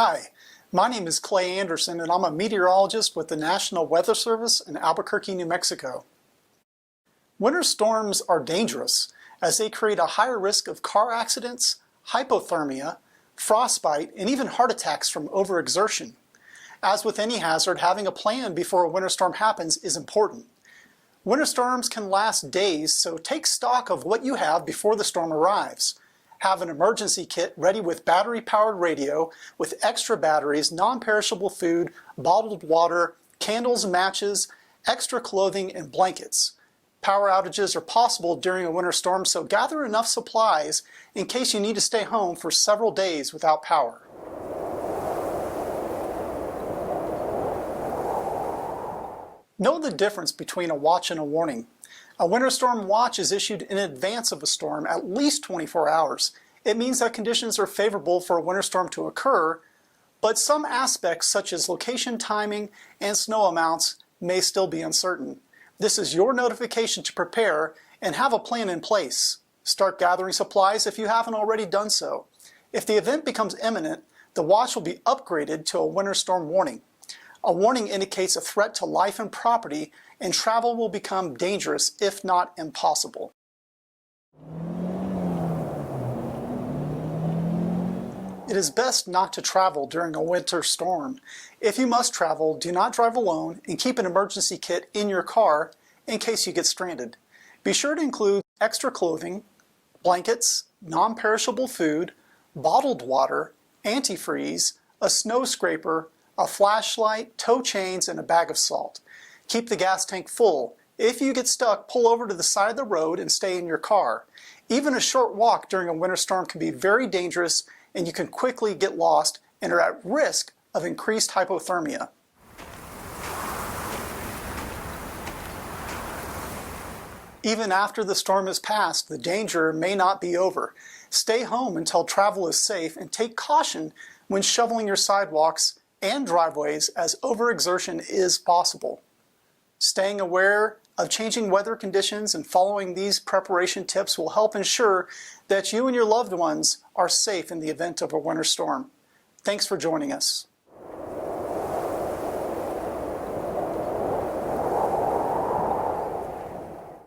Hi, my name is Clay Anderson and I'm a meteorologist with the National Weather Service in Albuquerque, New Mexico. Winter storms are dangerous as they create a higher risk of car accidents, hypothermia, frostbite, and even heart attacks from overexertion. As with any hazard, having a plan before a winter storm happens is important. Winter storms can last days, so take stock of what you have before the storm arrives. Have an emergency kit ready with battery-powered radio, with extra batteries, non-perishable food, bottled water, candles, matches, extra clothing, and blankets. Power outages are possible during a winter storm, so gather enough supplies in case you need to stay home for several days without power. Know the difference between a watch and a warning. A winter storm watch is issued in advance of a storm, at least 24 hours. It means that conditions are favorable for a winter storm to occur, but some aspects such as location, timing, and snow amounts may still be uncertain. This is your notification to prepare and have a plan in place. Start gathering supplies if you haven't already done so. If the event becomes imminent, the watch will be upgraded to a winter storm warning. A warning indicates a threat to life and property, and travel will become dangerous, if not impossible. It is best not to travel during a winter storm. If you must travel, do not drive alone and keep an emergency kit in your car in case you get stranded. Be sure to include extra clothing, blankets, non-perishable food, bottled water, antifreeze, a snow scraper, a flashlight, tow chains, and a bag of salt. Keep the gas tank full. If you get stuck, pull over to the side of the road and stay in your car. Even a short walk during a winter storm can be very dangerous, and you can quickly get lost and are at risk of increased hypothermia. Even after the storm has passed, the danger may not be over. Stay home until travel is safe and take caution when shoveling your sidewalks and driveways, as overexertion is possible. Staying aware of changing weather conditions and following these preparation tips will help ensure that you and your loved ones are safe in the event of a winter storm. Thanks for joining us.